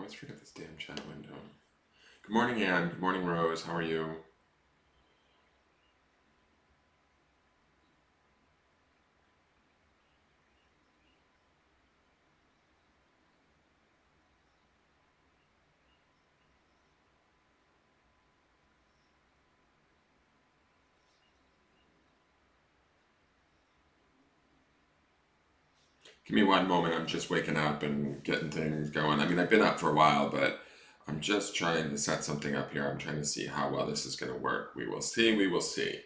always forget this damn chat window. Good morning, Anne. Good morning, Rose. How are you? Give me one moment. I'm just waking up and getting things going. I mean, I've been up for a while, but I'm just trying to set something up here. I'm trying to see how well this is going to work. We will see. We will see.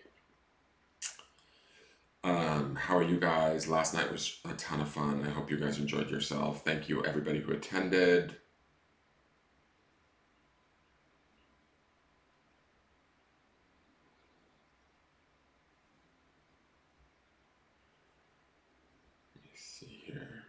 How are you guys? Last night was a ton of fun. I hope you guys enjoyed yourself. Thank you, everybody who attended. Let me see here.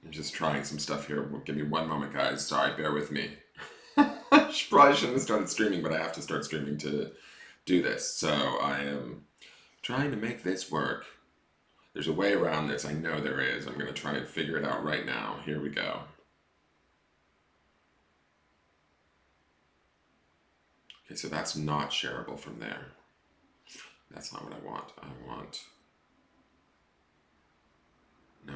I'm just trying some stuff here. Give me one moment, guys. Sorry, bear with me. Probably shouldn't have started streaming, but I have to start streaming to do this. So I am trying to make this work. There's a way around this. I know there is. I'm going to try and figure it out right now. Here we go. Okay, so that's not shareable from there. That's not what I want. I want... No.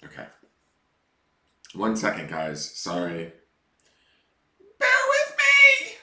Okay. One second, guys. Sorry. Bear with me!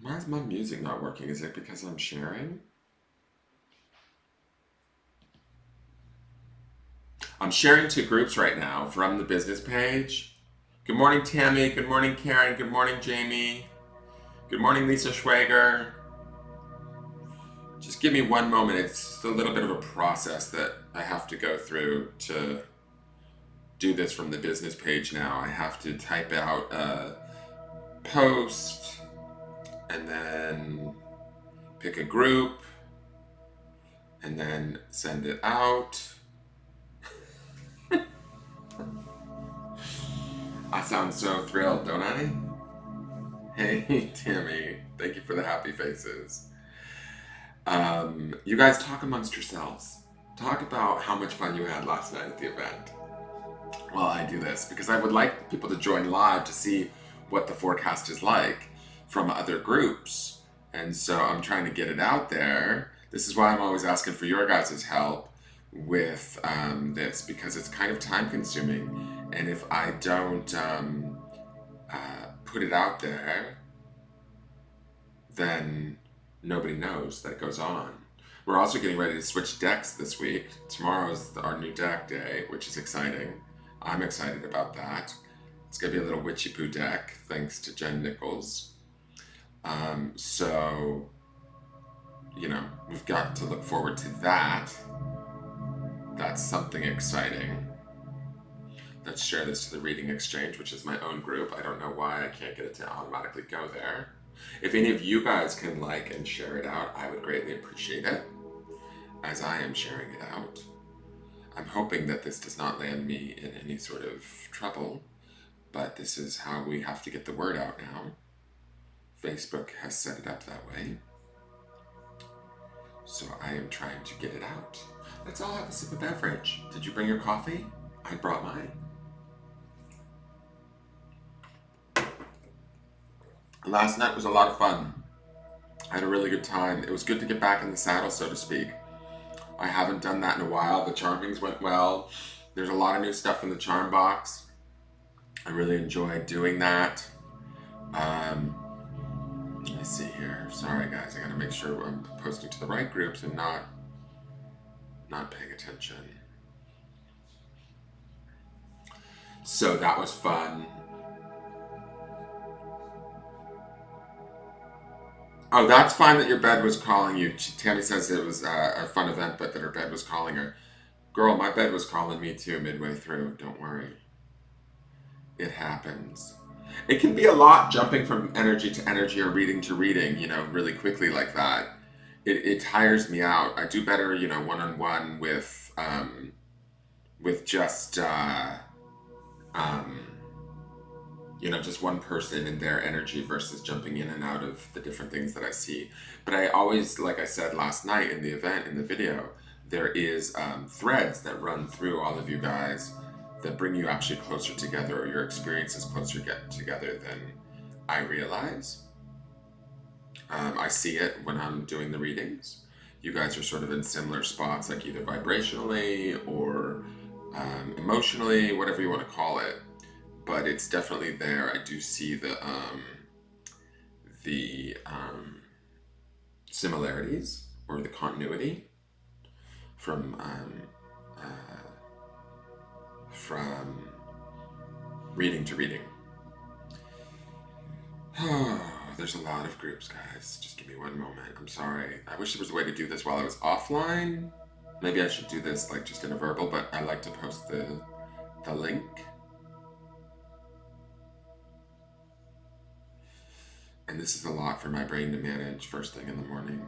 Why is my music not working? Is it because I'm sharing? I'm sharing two groups right now from the business page. Good morning, Tammy. Good morning, Karen. Good morning, Jamie. Good morning, Lisa Schwager. Just give me one moment. It's a little bit of a process that I have to go through to do this from the business page now. I have to type out a post and then pick a group and then send it out. I sound so thrilled, don't I? Hey, Tammy. Thank you for the happy faces. You guys talk amongst yourselves. Talk about how much fun you had last night at the event. While I do this, because I would like people to join live to see what the forecast is like from other groups. And so I'm trying to get it out there. This is why I'm always asking for your guys' help with this, because it's kind of time consuming. And if I don't put it out there, then nobody knows that it goes on. We're also getting ready to switch decks this week. Tomorrow is our new deck day, which is exciting. I'm excited about that. It's going to be a little witchy poo deck, thanks to Jen Nichols. So, we've got to look forward to that. That's something exciting. Let's share this to the Reading Exchange, which is my own group. I don't know why I can't get it to automatically go there. If any of you guys can like and share it out, I would greatly appreciate it, as I am sharing it out. I'm hoping that this does not land me in any sort of trouble, but this is how we have to get the word out now. Facebook has set it up that way. So I am trying to get it out. Let's all have a sip of beverage. Did you bring your coffee? I brought mine. Last night was a lot of fun. I had a really good time. It was good to get back in the saddle, so to speak. I haven't done that in a while. The charmings went well. There's a lot of new stuff in the charm box. I really enjoyed doing that. Let me see here. Sorry guys, I gotta make sure I'm posting to the right groups and not paying attention. So that was fun. Oh, that's fine that your bed was calling you. Tammy says it was a fun event, but that her bed was calling her. Girl, my bed was calling me too midway through. Don't worry. It happens. It can be a lot jumping from energy to energy or reading to reading, really quickly like that. It tires me out. I do better, one-on-one with just um, just one person and their energy versus jumping in and out of the different things that I see. But I always, like I said last night in the event, in the video, there is threads that run through all of you guys that bring you actually closer together, or your experiences closer get together than I realize. I see it when I'm doing the readings. You guys are sort of in similar spots, like either vibrationally or emotionally, whatever you want to call it. But it's definitely there. I do see the similarities or the continuity from reading to reading. There's a lot of groups, guys. Just give me one moment. I'm sorry. I wish there was a way to do this while I was offline. Maybe I should do this like just in a verbal, but I like to post the link. And this is a lot for my brain to manage first thing in the morning.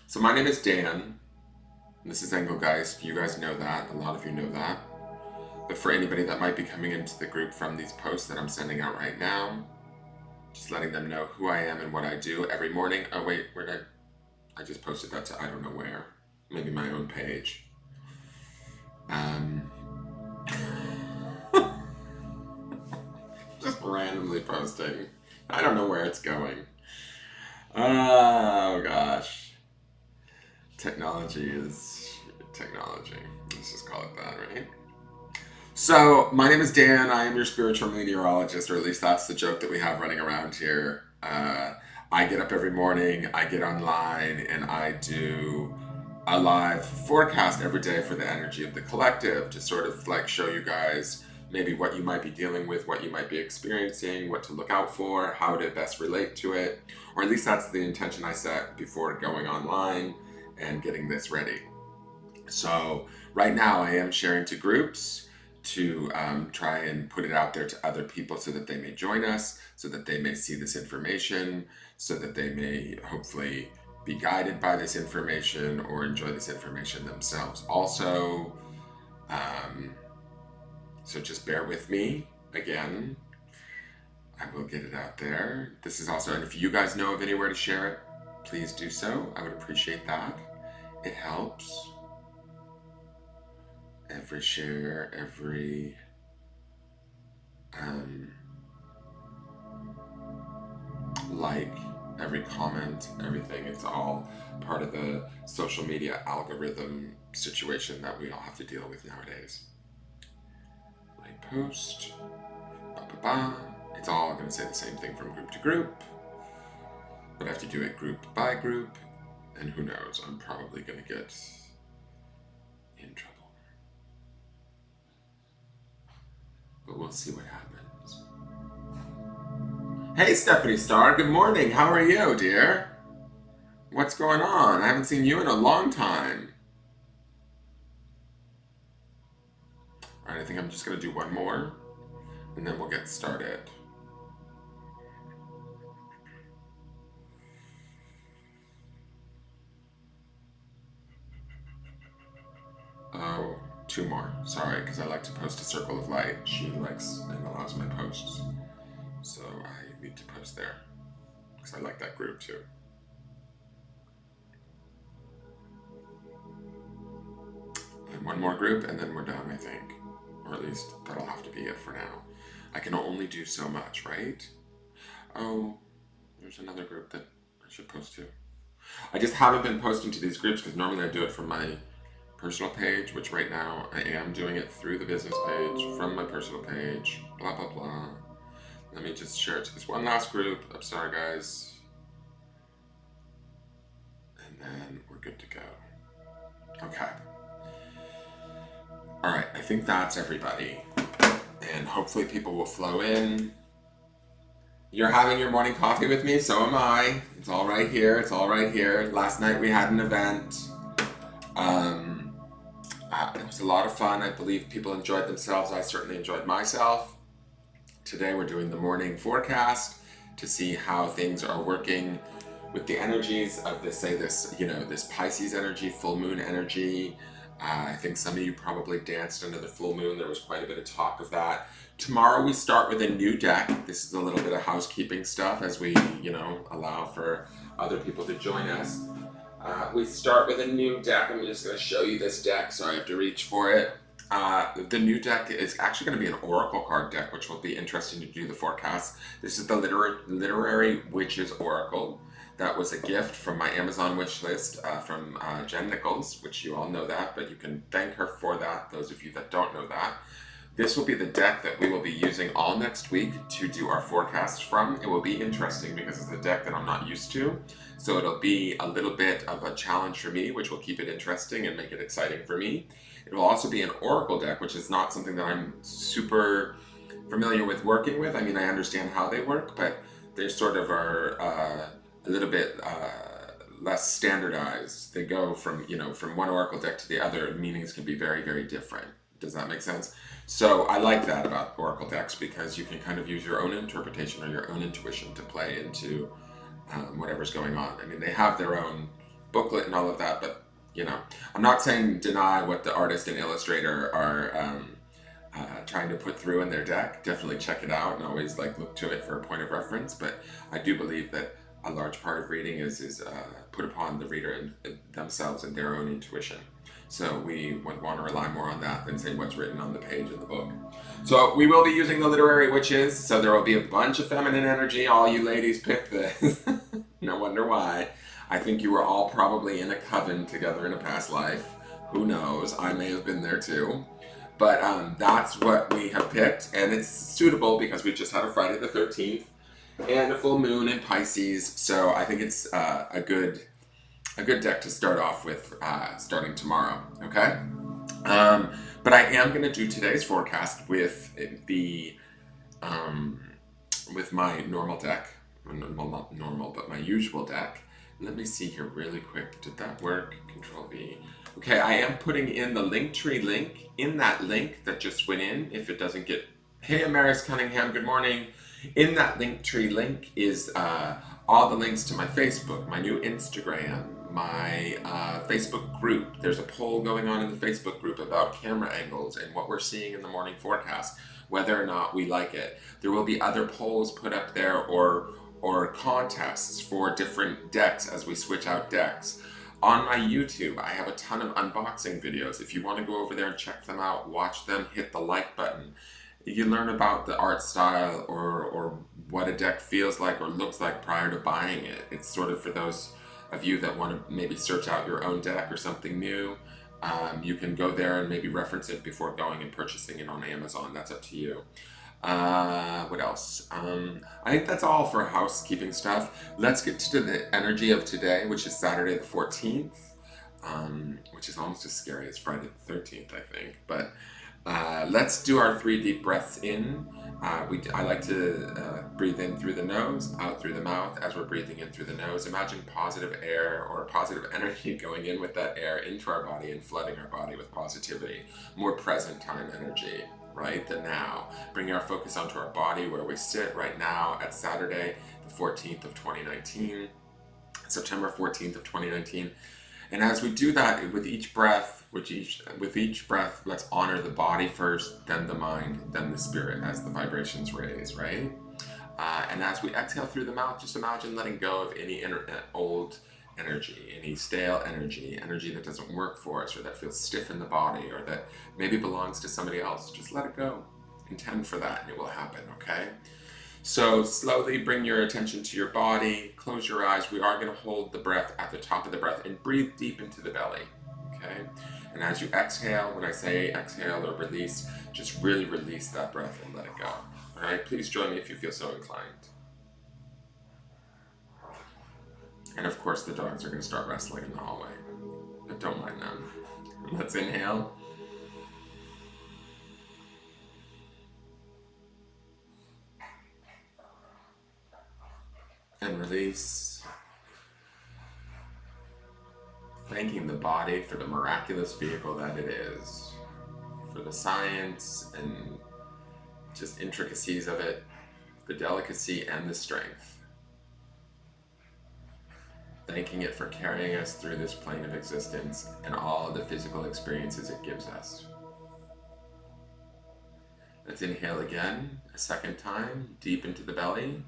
So my name is Dan. This is Engelgeist. You guys know that. A lot of you know that. But for anybody that might be coming into the group from these posts that I'm sending out right now, just letting them know who I am and what I do every morning. Oh wait, where did I just posted that to I don't know where. Maybe my own page. Just randomly posting. I don't know where it's going. Oh gosh. Technology is technology. Let's just call it that, right? So, my name is Dan. I am your spiritual meteorologist, or at least that's the joke that we have running around here. I get up every morning, I get online, and I do a live forecast every day for the energy of the collective to sort of like show you guys maybe what you might be dealing with, what you might be experiencing, what to look out for, how to best relate to it. Or at least that's the intention I set before going online and getting this ready. So right now I am sharing to groups to try and put it out there to other people so that they may join us, so that they may see this information, so that they may hopefully be guided by this information or enjoy this information themselves also. So just bear with me again. I will get it out there. This is also, and if you guys know of anywhere to share it, please do so. I would appreciate that. It helps. Every share, every like, every comment, everything. It's all part of the social media algorithm situation that we all have to deal with nowadays. Like post, It's all going to say the same thing from group to group, but I have to do it group by group, and who knows, I'm probably going to get in trouble. But we'll see what happens. Hey, Stephanie Starr, good morning. How are you, dear? What's going on? I haven't seen you in a long time. All right, I think I'm just going to do one more, and then we'll get started. Oh, 2 more. Sorry, because I like to post a circle of light. She likes and allows my posts. So I need to post there because I like that group too. And 1 more group and then we're done, I think. Or at least that'll have to be it for now. I can only do so much, right? Oh, there's another group that I should post to. I just haven't been posting to these groups because normally I do it from my personal page, which right now I am doing it through the business page, from my personal page, blah, blah, blah. Let me just share it to this one last group. I'm sorry, guys. And then we're good to go. Okay. All right, I think that's everybody. And hopefully people will flow in. You're having your morning coffee with me, so am I. It's all right here, it's all right here. Last night we had an event. It was a lot of fun. I believe people enjoyed themselves. I certainly enjoyed myself. Today we're doing the morning forecast to see how things are working with the energies of this Pisces energy, full moon energy. I think some of you probably danced under the full moon. There was quite a bit of talk of that. Tomorrow we start with a new deck. This is a little bit of housekeeping stuff as we, allow for other people to join us. We start with a new deck. I'm just going to show you this deck, so I have to reach for it. The new deck is actually going to be an oracle card deck, which will be interesting to do the forecast. This is the Literary Witches Oracle. That was a gift from my Amazon wish list from Jen Nichols, which you all know that, but you can thank her for that, those of you that don't know that. This will be the deck that we will be using all next week to do our forecast from. It will be interesting because it's a deck that I'm not used to. So it'll be a little bit of a challenge for me, which will keep it interesting and make it exciting for me. It will also be an oracle deck, which is not something that I'm super familiar with working with. I mean, I understand how they work, but they sort of are a little bit less standardized. They go from one oracle deck to the other. Meanings can be very, very different. Does that make sense? So I like that about oracle decks because you can kind of use your own interpretation or your own intuition to play into whatever's going on. I mean, they have their own booklet and all of that, but I'm not saying deny what the artist and illustrator are trying to put through in their deck. Definitely check it out and always look to it for a point of reference. But I do believe that a large part of reading is put upon the reader and themselves and their own intuition. So we would want to rely more on that than say what's written on the page in the book. So we will be using the Literary Witches. So there will be a bunch of feminine energy. All you ladies picked this. No wonder why. I think you were all probably in a coven together in a past life. Who knows? I may have been there too. But that's what we have picked. And it's suitable because we just had a Friday the 13th and a full moon in Pisces. So I think it's a good deck to start off with starting tomorrow, okay? But I am going to do today's forecast with with my normal deck. Well, not normal, but my usual deck. Let me see here really quick. Did that work? Control V. Okay, I am putting in the Linktree link. In that link that just went in, if it doesn't get... Hey, Amaris Cunningham, good morning. In that Linktree link is all the links to my Facebook, my new Instagram, my Facebook group. There's a poll going on in the Facebook group about camera angles and what we're seeing in the morning forecast, whether or not we like it. There will be other polls put up there or contests for different decks as we switch out decks. On my YouTube, I have a ton of unboxing videos. If you want to go over there and check them out, watch them, hit the like button. You learn about the art style or what a deck feels like or looks like prior to buying it. It's sort of for those of you that want to maybe search out your own deck or something new. You can go there and maybe reference it before going and purchasing it on Amazon. That's up to you. What else? I think that's all for housekeeping stuff. Let's get to the energy of today, which is Saturday the 14th, which is almost as scary as Friday the 13th, I think. But let's do our 3 deep breaths in. I like to breathe in through the nose, out through the mouth. As we're breathing in through the nose, imagine positive air or positive energy going in with that air into our body and flooding our body with positivity, more present time energy, right? The now. Bring our focus onto our body where we sit right now at Saturday, the 14th of 2019, September 14th of 2019. And as we do that with each breath, let's honor the body first, then the mind, then the spirit as the vibrations raise, right? And as we exhale through the mouth, just imagine letting go of any old energy, any stale energy, energy that doesn't work for us or that feels stiff in the body or that maybe belongs to somebody else. Just let it go. Intend for that and it will happen, okay? So slowly bring your attention to your body, close your eyes. We are going to hold the breath at the top of the breath and breathe deep into the belly, okay? And as you exhale, when I say exhale or release, just really release that breath and let it go. All right, please join me if you feel so inclined. And of course the dogs are going to start wrestling in the hallway, but don't mind them. Let's inhale. And release. Thanking the body for the miraculous vehicle that it is, for the science and just intricacies of it, the delicacy and the strength. Thanking it for carrying us through this plane of existence and all of the physical experiences it gives us. Let's inhale again, a second time, deep into the belly.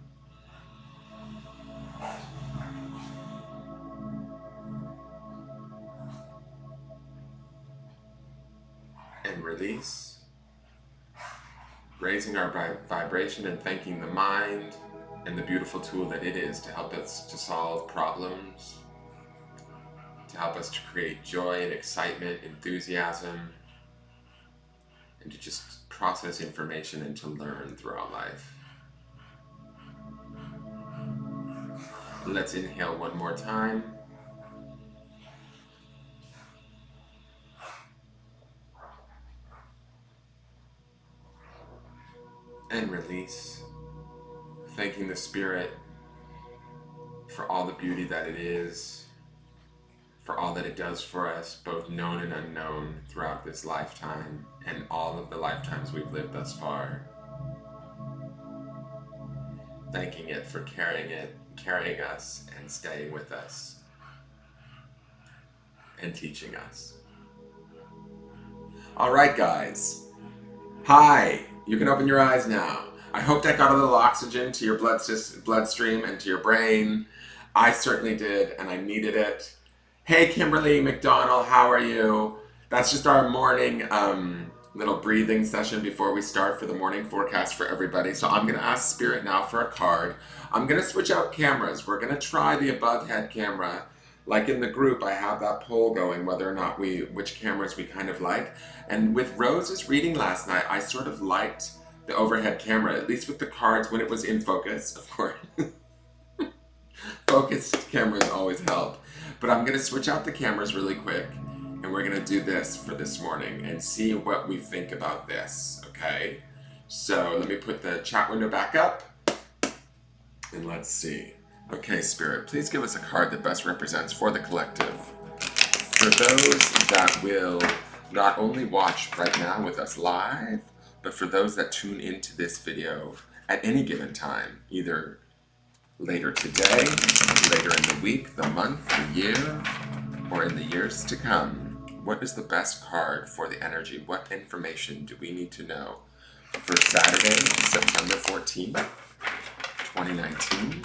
And release. Raising our vibration and thanking the mind and the beautiful tool that it is to help us to solve problems, to help us to create joy and excitement, enthusiasm, and to just process information and to learn throughout life. Let's inhale one more time. And release, thanking the spirit for all the beauty that it is, for all that it does for us, both known and unknown throughout this lifetime and all of the lifetimes we've lived thus far. Thanking it for carrying us and staying with us and teaching us. All right, guys. Hi, you can open your eyes now. I hope that got a little oxygen to your bloodstream and to your brain. I certainly did, and I needed it. Hey, Kimberly McDonald, how are you? That's just our morning little breathing session before we start for the morning forecast for everybody. So I'm going to ask Spirit now for a card. I'm going to switch out cameras. We're going to try the above head camera. Like in the group, I have that poll going whether or not which cameras we kind of like. And with Rose's reading last night, I sort of liked the overhead camera, at least with the cards when it was in focus, of course. Focused cameras always help. But I'm going to switch out the cameras really quick, and we're going to do this for this morning and see what we think about this, okay? So let me put the chat window back up, and let's see. Okay, Spirit, please give us a card that best represents for the collective. For those that will not only watch right now with us live, but for those that tune into this video at any given time, either later today, later in the week, the month, the year, or in the years to come, what is the best card for the energy? What information do we need to know for Saturday, September 14th, 2019?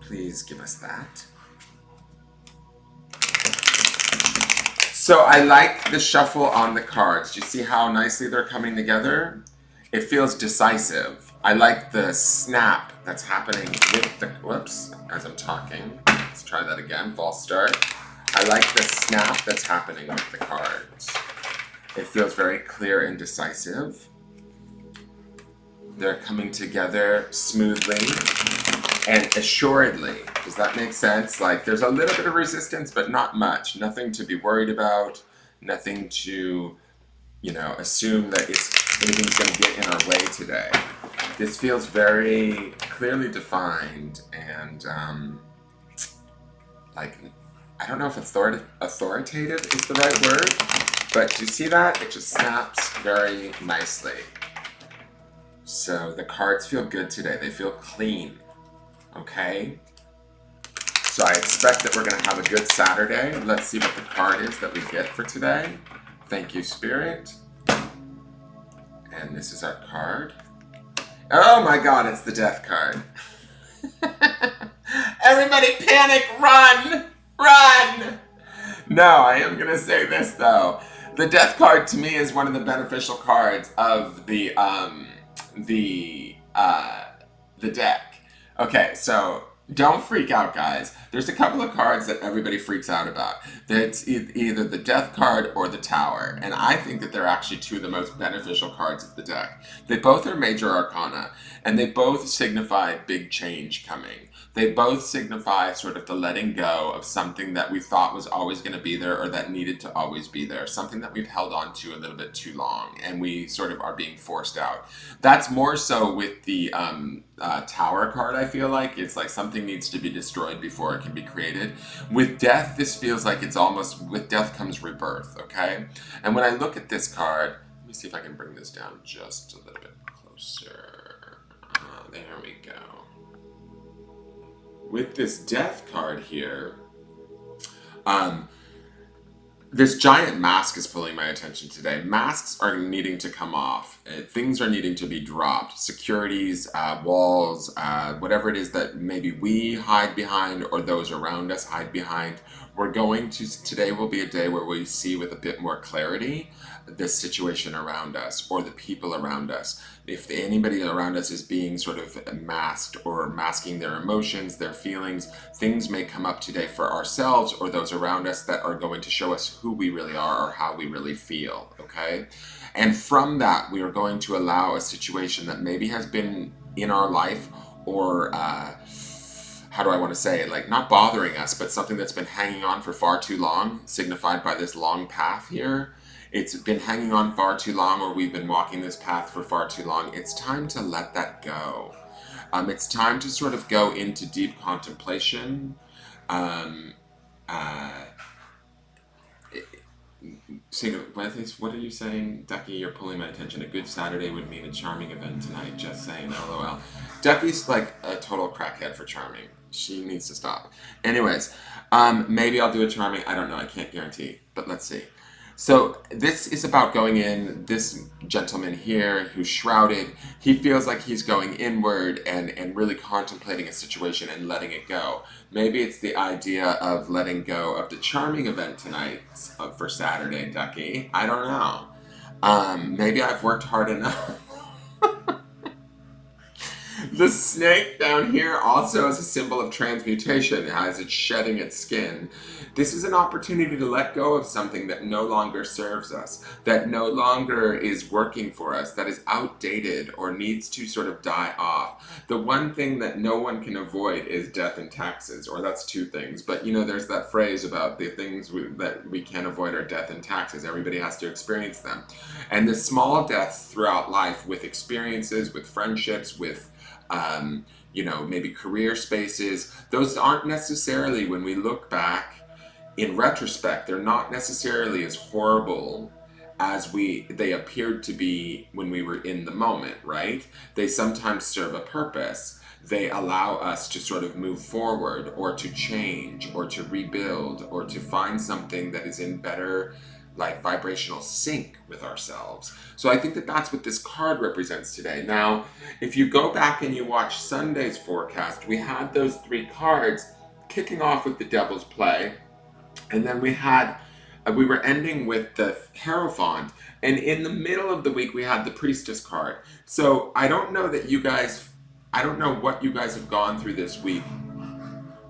Please give us that. So I like the shuffle on the cards. Do you see how nicely they're coming together? It feels decisive. I like the snap that's happening with the, whoops, as I'm talking. Let's try that again, false start. I like the snap that's happening with the cards. It feels very clear and decisive. They're coming together smoothly and assuredly. Does that make sense? Like there's a little bit of resistance, but not much. Nothing to be worried about. Nothing to, assume that anything's going to get in our way today. This feels very clearly defined and I don't know if authoritative is the right word, but do you see that? It just snaps very nicely. So the cards feel good today. They feel clean. Okay? So So I expect that we're going to have a good Saturday. Let's see what the card is that we get for today. Thank you, Spirit. And this is our card. Oh my God, it's the Death card. Everybody panic, run! Run! No, I am going to say this though. The Death card to me is one of the beneficial cards of the deck. Okay, so don't freak out, guys. There's a couple of cards that everybody freaks out about. That's either the Death card or the Tower, and I think that they're actually two of the most beneficial cards of the deck. They both are major arcana, and they both signify big change coming. They both signify sort of the letting go of something that we thought was always going to be there or that needed to always be there, something that we've held on to a little bit too long, and we sort of are being forced out. That's more so with the Tower card, I feel like. It's like something needs to be destroyed before it can be created. With Death, this feels like it's almost, with Death comes rebirth, okay? And when I look at this card, let me see if I can bring this down just a little bit closer. There we go. With this Death card here, this giant mask is pulling my attention today. Masks are needing to come off. Things are needing to be dropped. Securities, walls, whatever it is that maybe we hide behind or those around us hide behind. Today will be a day where we see with a bit more clarity the situation around us or the people around us. If anybody around us is being sort of masked or masking their emotions, their feelings, things may come up today for ourselves or those around us that are going to show us who we really are or how we really feel, okay? And from that, we are going to allow a situation that maybe has been in our life or how do I want to say it, like not bothering us, but something that's been hanging on for far too long, signified by this long path here. It's been hanging on far too long, or we've been walking this path for far too long. It's time to let that go. It's time to sort of go into deep contemplation. Um, uh, So, what are you saying, Ducky? You're pulling my attention. A good Saturday would mean a charming event tonight. Just saying, LOL. Ducky's like a total crackhead for charming. She needs to stop. Anyways, maybe I'll do a charming. I don't know. I can't guarantee, but let's see. So this is about going in. This gentleman here who's shrouded, he feels like he's going inward and really contemplating a situation and letting it go. Maybe it's the idea of letting go of the charming event tonight for Saturday, Ducky. I don't know. Maybe I've worked hard enough. The snake down here also is a symbol of transmutation as it's shedding its skin. This is an opportunity to let go of something that no longer serves us, that no longer is working for us, that is outdated or needs to sort of die off. The one thing that no one can avoid is death and taxes, or that's two things. But you know, there's that phrase about the things that we can't avoid are death and taxes. Everybody has to experience them. And the small deaths throughout life with experiences, with friendships, with maybe career spaces, those aren't necessarily, when we look back in retrospect, they're not necessarily as horrible as they appeared to be when we were in the moment, right? They sometimes serve a purpose. They allow us to sort of move forward or to change or to rebuild or to find something that is in better like vibrational sync with ourselves. So I think that that's what this card represents today. Now, if you go back and you watch Sunday's forecast, we had those three cards kicking off with the Devil's Play, and then we were ending with the Hierophant, and in the middle of the week we had the Priestess card. So I don't know what you guys have gone through this week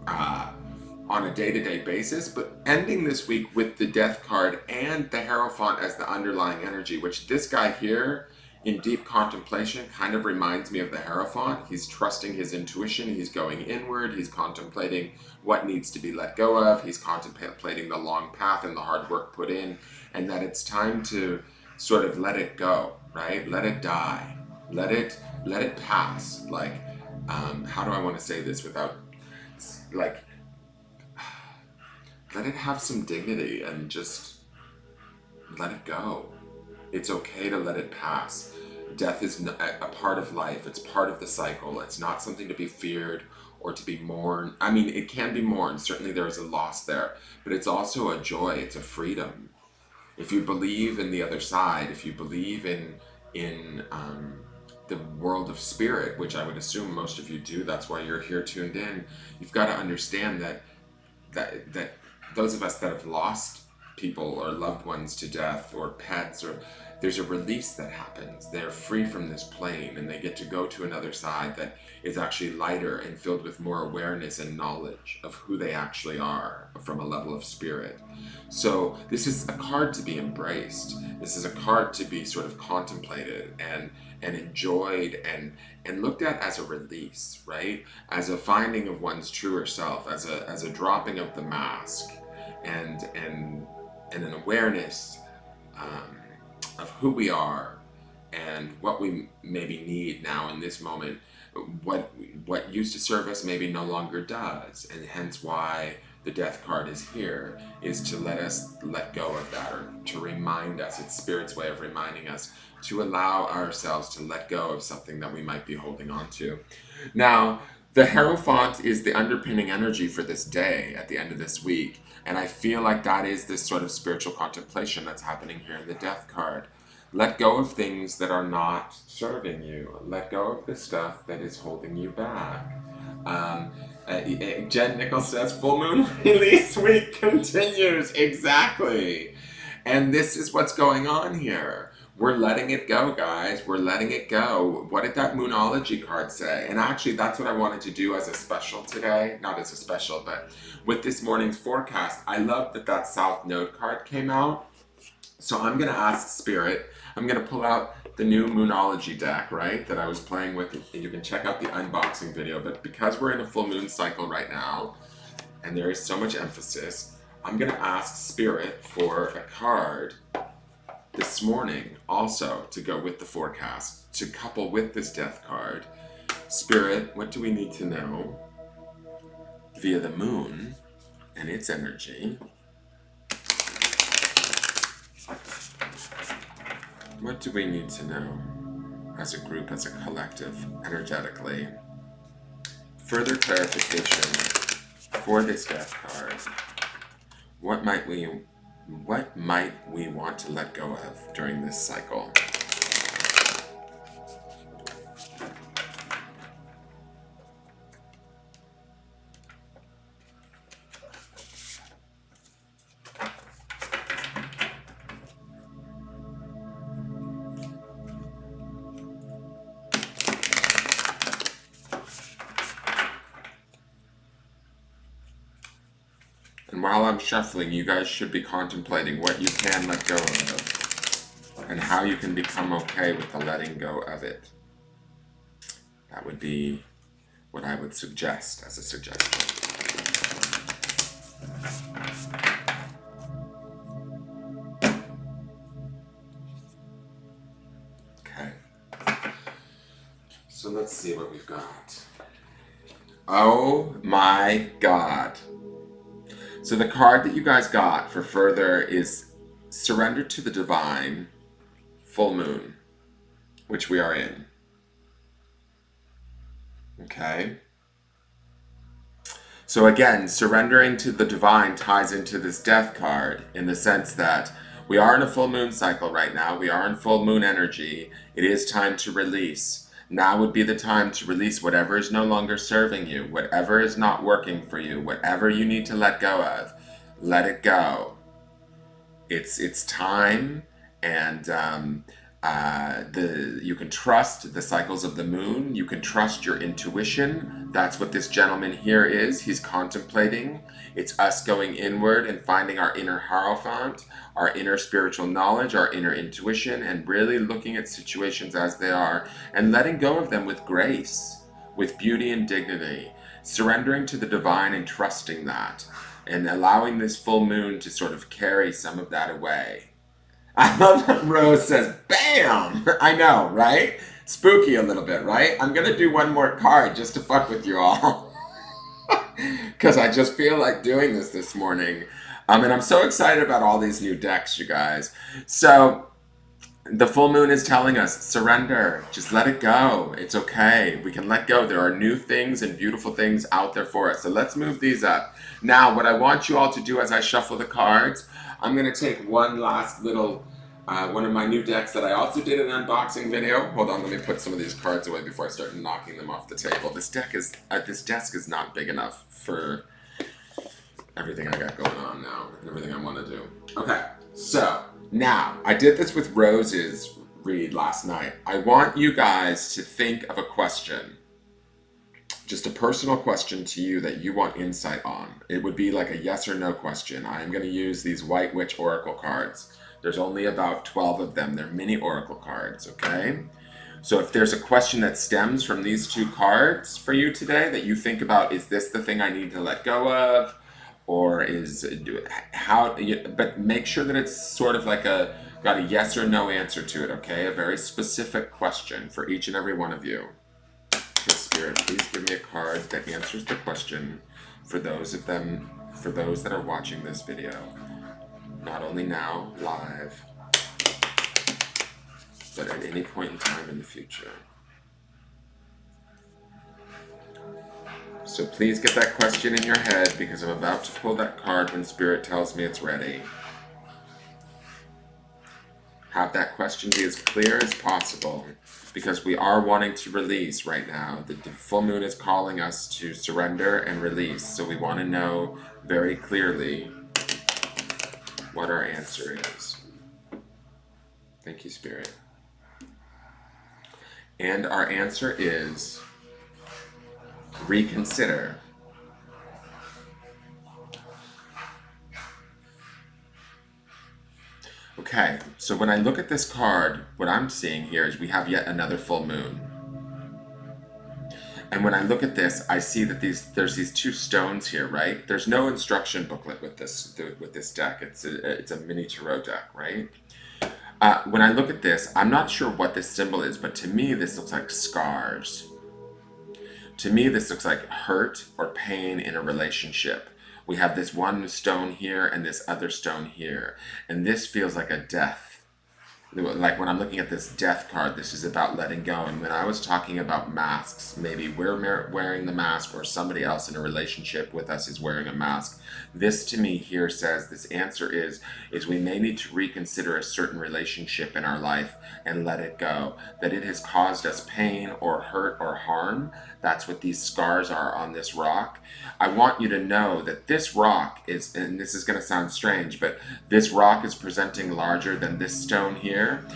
on a day-to-day basis, but ending this week with the Death card and the Hierophant as the underlying energy, which this guy here in deep contemplation kind of reminds me of the Hierophant. He's trusting his intuition, he's going inward, he's contemplating what needs to be let go of, he's contemplating the long path and the hard work put in, and that it's time to sort of let it go, right? Let it die. Let it pass. Like, how do I want to say this without, like, let it have some dignity and just let it go. It's okay to let it pass. Death is a part of life. It's part of the cycle. It's not something to be feared or to be mourned. I mean, it can be mourned. Certainly there is a loss there, but it's also a joy. It's a freedom. If you believe in the other side, if you believe in the world of spirit, which I would assume most of you do, that's why you're here tuned in. You've got to understand that those of us that have lost people or loved ones to death or pets, or there's a release that happens. They're free from this plane and they get to go to another side that is actually lighter and filled with more awareness and knowledge of who they actually are from a level of spirit. So this is a card to be embraced. This is a card to be sort of contemplated and enjoyed and looked at as a release, right? As a finding of one's truer self, as a dropping of the mask, and an awareness of who we are and what we maybe need now in this moment. What used to serve us maybe no longer does, and hence why the death card is here, is to let us let go of that, or to remind us. It's Spirit's way of reminding us to allow ourselves to let go of something that we might be holding on to. Now, the Hierophant is the underpinning energy for this day at the end of this week, and I feel like that is this sort of spiritual contemplation that's happening here in the death card. Let go of things that are not serving you. Let go of the stuff that is holding you back. Jen Nichols says, full moon release week continues. Exactly. And this is what's going on here. We're letting it go, guys. We're letting it go. What did that Moonology card say? And actually, that's what I wanted to do as a special today. Not as a special, but with this morning's forecast. I love that South Node card came out. So I'm going to ask Spirit. I'm going to pull out the new Moonology deck, right, that I was playing with. You can check out the unboxing video. But because we're in a full moon cycle right now, and there is so much emphasis, I'm going to ask Spirit for a card this morning also to go with the forecast, to couple with this death card. Spirit, what do we need to know via the moon and its energy? What do we need to know as a group, as a collective, energetically? Further clarification for this death card. What might we want to let go of during this cycle? And while I'm shuffling, you guys should be contemplating what you can let go of and how you can become okay with the letting go of it. That would be what I would suggest as a suggestion. Okay. So let's see what we've got. Oh my God. So the card that you guys got for further is Surrender to the Divine, Full Moon, which we are in. Okay? So again, surrendering to the divine ties into this death card in the sense that we are in a full moon cycle right now. We are in full moon energy. It is time to release. Now would be the time to release whatever is no longer serving you, whatever is not working for you, whatever you need to let go of. Let it go. It's time, and you can trust the cycles of the moon. You can trust your intuition. That's what this gentleman here is. He's contemplating. It's us going inward and finding our inner Hierophant, our inner spiritual knowledge, our inner intuition, and really looking at situations as they are and letting go of them with grace, with beauty and dignity, surrendering to the divine and trusting that, and allowing this full moon to sort of carry some of that away. I love that Rose says, bam! I know, right? Spooky a little bit, right? I'm going to do one more card just to fuck with you all. Because I just feel like doing this morning. And I'm so excited about all these new decks, you guys. So The full moon is telling us surrender. Just let it go. It's okay. We can let go. There are new things and beautiful things out there for us. So let's move these up. Now, what I want you all to do as I shuffle the cards, I'm going to take one last little, one of my new decks that I also did an unboxing video. Hold on, let me put some of these cards away before I start knocking them off the table. This desk is not big enough for everything I got going on now and everything I want to do. Okay, so now I did this with Rose's read last night. I want you guys to think of a question, just a personal question to you that you want insight on. It would be like a yes or no question. I am going to use these White Witch Oracle cards. There's only about 12 of them. They're mini Oracle cards, okay? So if there's a question that stems from these two cards for you today that you think about, is this the thing I need to let go of? Or but make sure that it's sort of like got a yes or no answer to it, okay? A very specific question for each and every one of you. Okay, Spirit, please give me a card that answers the question for those that are watching this video. Not only now, live, but at any point in time in the future. So please get that question in your head because I'm about to pull that card when Spirit tells me it's ready. Have that question be as clear as possible because we are wanting to release right now. The full moon is calling us to surrender and release. So we want to know very clearly what our answer is. Thank you, Spirit. And our answer is reconsider. Okay, so when I look at this card, what I'm seeing here is we have yet another full moon. And when I look at this, I see that there's these two stones here, right? There's no instruction booklet with this deck. It's a mini tarot deck, right? When I look at this, I'm not sure what this symbol is, but to me, this looks like scars. To me, this looks like hurt or pain in a relationship. We have this one stone here and this other stone here. And this feels like a death. Like when I'm looking at this death card, this is about letting go. And when I was talking about masks, maybe we're wearing the mask or somebody else in a relationship with us is wearing a mask. This to me here says this answer is we may need to reconsider a certain relationship in our life and let it go. That it has caused us pain or hurt or harm. That's what these scars are on this rock. I want you to know that this rock is, and this is going to sound strange, but this rock is presenting larger than this stone here.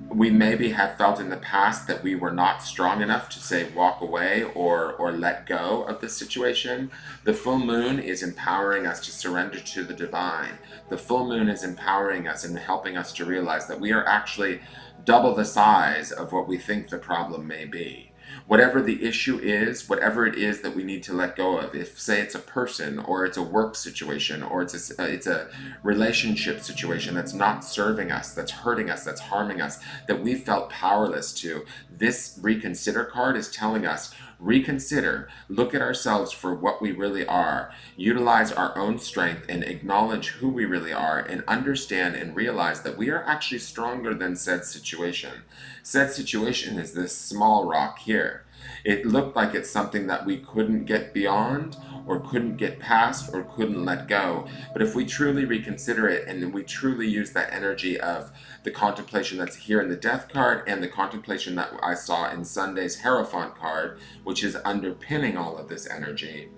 We maybe have felt in the past that we were not strong enough to say walk away or let go of the situation. The full moon is empowering us to surrender to the divine. The full moon is empowering us and helping us to realize that we are actually double the size of what we think the problem may be. Whatever the issue is, whatever it is that we need to let go of, if say it's a person or it's a work situation or it's a relationship situation that's not serving us, that's hurting us, that's harming us, that we felt powerless to, this reconsider card is telling us, reconsider, look at ourselves for what we really are, utilize our own strength and acknowledge who we really are and understand and realize that we are actually stronger than said situation. Said situation is this small rock here. It looked like it's something that we couldn't get beyond or couldn't get past or couldn't let go. But if we truly reconsider it and we truly use that energy of the contemplation that's here in the death card and the contemplation that I saw in Sunday's Hierophant card, which is underpinning all of this energy,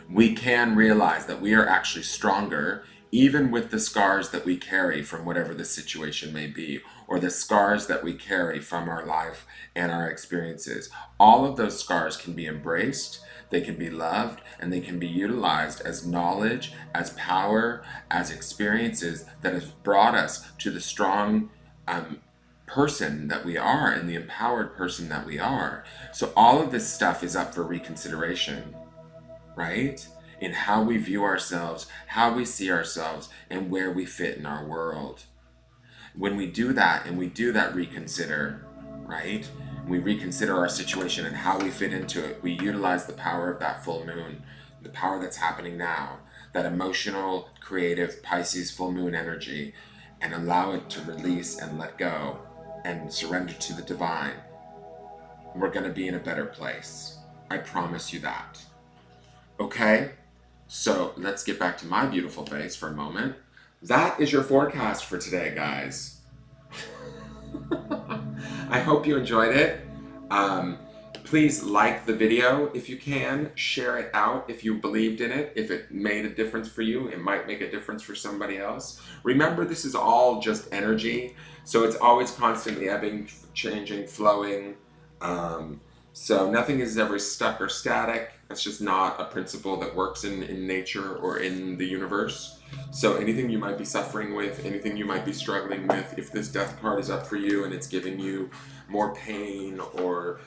we can realize that we are actually stronger even with the scars that we carry from whatever the situation may be, or the scars that we carry from our life and our experiences. All of those scars can be embraced, they can be loved, and they can be utilized as knowledge, as power, as experiences that have brought us to the strong person that we are and the empowered person that we are. So all of this stuff is up for reconsideration, right? In how we view ourselves, how we see ourselves, and where we fit in our world. When we do that and we do that reconsider, right? We reconsider our situation and how we fit into it. We utilize the power of that full moon, the power that's happening now, that emotional, creative Pisces full moon energy. and allow it to release and let go and surrender to the divine, we're going to be in a better place. I promise you that. Okay? So let's get back to my beautiful face for a moment. That is your forecast for today, guys. I hope you enjoyed it. Please like the video if you can. Share it out if you believed in it. If it made a difference for you, it might make a difference for somebody else. Remember, this is all just energy, so it's always constantly ebbing, changing, flowing. So nothing is ever stuck or static. That's just not a principle that works in nature or in the universe. So anything you might be suffering with, anything you might be struggling with, if this death card is up for you and it's giving you more pain or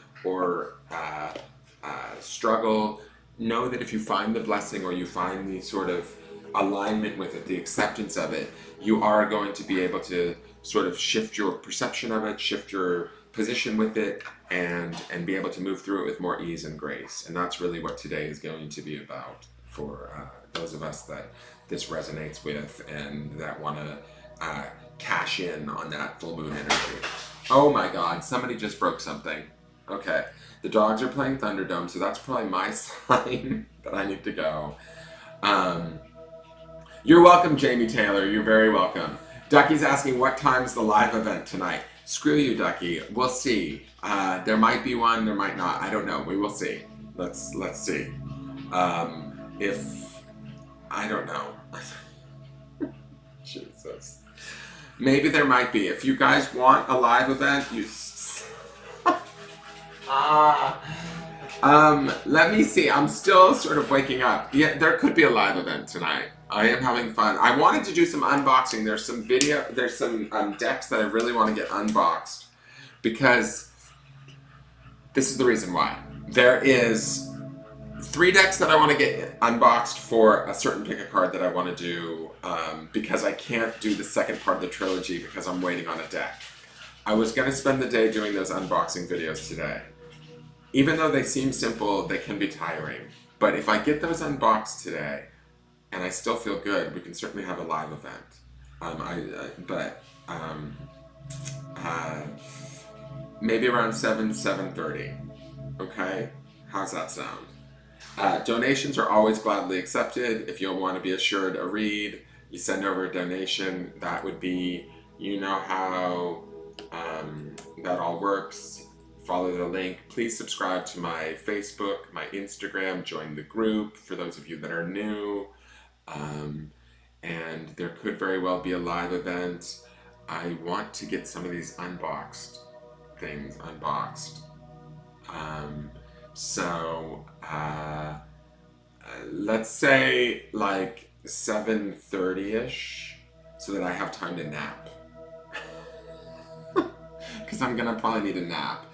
struggle, know that if you find the blessing or you find the sort of alignment with it, the acceptance of it, you are going to be able to sort of shift your perception of it, shift your position with it, and be able to move through it with more ease and grace. And that's really what today is going to be about for those of us that this resonates with and that want to cash in on that full moon energy. Oh my God, somebody just broke something. Okay, the dogs are playing Thunderdome, so that's probably my sign that I need to go. You're welcome, Jamie Taylor. You're very welcome. Ducky's asking what time's the live event tonight. Screw you, Ducky. We'll see. There might be one, there might not. I don't know. We will see. Let's see. If I don't know. Jesus. Maybe there might be. If you guys want a live event, you. Let me see. I'm still sort of waking up. Yeah, there could be a live event tonight. I am having fun. I wanted to do some unboxing. There's some decks that I really want to get unboxed because this is the reason why. There is 3 decks that I want to get unboxed for a certain pick a card that I want to do because I can't do the second part of the trilogy because I'm waiting on a deck. I was going to spend the day doing those unboxing videos today. Even though they seem simple, they can be tiring. But if I get those unboxed today, and I still feel good, we can certainly have a live event. Maybe around 7:30. Okay? How's that sound? Donations are always gladly accepted. If you'll want to be assured a read, you send over a donation. That would be, you know how that all works. Follow the link. Please subscribe to my Facebook, my Instagram, join the group for those of you that are new. And there could very well be a live event. I want to get some of these unboxed things unboxed. Let's say like 7:30ish so that I have time to nap. Because I'm gonna probably need a nap.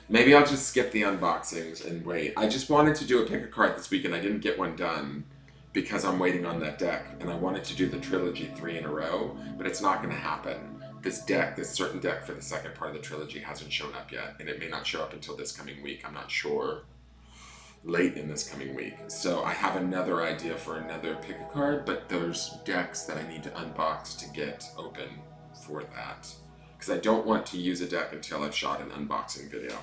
Maybe I'll just skip the unboxings and wait. I just wanted to do a pick a card this week and I didn't get one done because I'm waiting on that deck. And I wanted to do the trilogy 3 in a row, but it's not going to happen. This certain deck for the second part of the trilogy hasn't shown up yet. And it may not show up until this coming week. I'm not sure. Late in this coming week. So I have another idea for another pick a card, but there's decks that I need to unbox to get open for that. Because I don't want to use a deck until I've shot an unboxing video.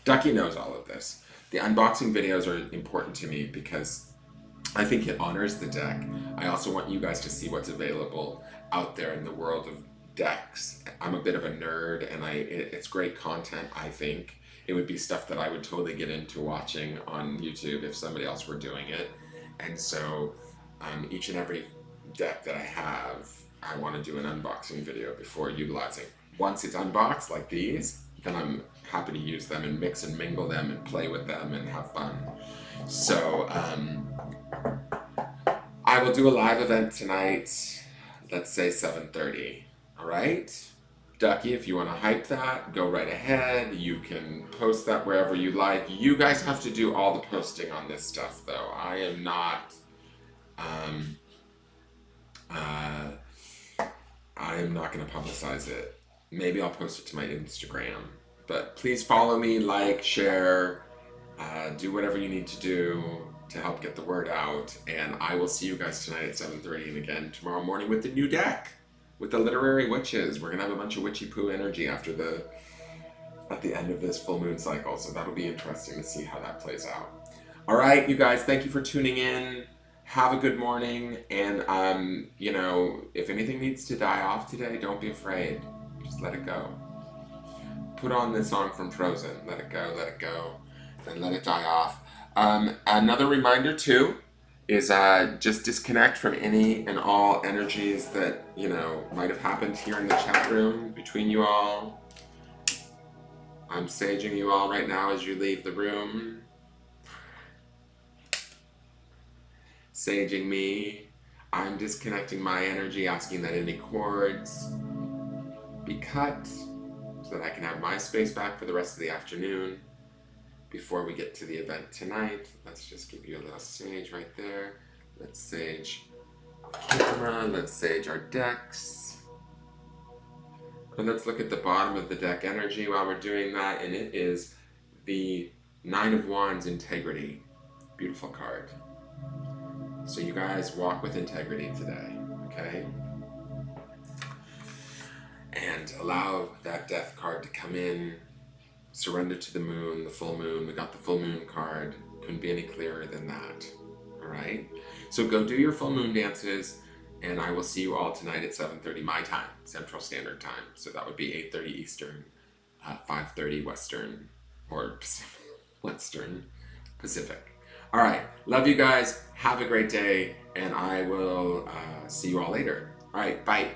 Ducky knows all of this. The unboxing videos are important to me because I think it honors the deck. I also want you guys to see what's available out there in the world of decks. I'm a bit of a nerd and it's great content, I think. It would be stuff that I would totally get into watching on YouTube if somebody else were doing it. And so each and every deck that I have, I want to do an unboxing video before utilizing. Once it's unboxed like these, then I'm happy to use them and mix and mingle them and play with them and have fun. So I will do a live event tonight, let's say 7:30, all right? Ducky, if you want to hype that, go right ahead. You can post that wherever you like. You guys have to do all the posting on this stuff, though. I am not, I am not going to publicize it. Maybe I'll post it to my Instagram. But please follow me, like, share, do whatever you need to do to help get the word out. And I will see you guys tonight at 7:30 and again tomorrow morning with the new deck. with the literary witches. We're gonna have a bunch of witchy poo energy at the end of this full moon cycle, so that'll be interesting to see how that plays out. All right, you guys, thank you for tuning in. Have a good morning, and if anything needs to die off today, don't be afraid. Just let it go. Put on this song from Frozen. Let it go, and let it die off. Another reminder too is just disconnect from any and all energies that might have happened here in the chat room between you all. I'm saging you all right now as you leave the room. Saging me. I'm disconnecting my energy, asking that any cords be cut so that I can have my space back for the rest of the afternoon. Before we get to the event tonight, let's just give you a little sage right there. Let's sage the camera, let's sage our decks. And let's look at the bottom of the deck energy while we're doing that, and it is the Nine of Wands, Integrity. Beautiful card. So you guys walk with integrity today, okay? And allow that death card to come in. Surrender to the moon, the full moon. We got the full moon card. Couldn't be any clearer than that. All right? So go do your full moon dances, and I will see you all tonight at 7:30 my time, Central Standard Time. So that would be 8:30 Eastern, 5:30 Western, or Pacific, Western Pacific. All right. Love you guys. Have a great day, and I will see you all later. All right. Bye.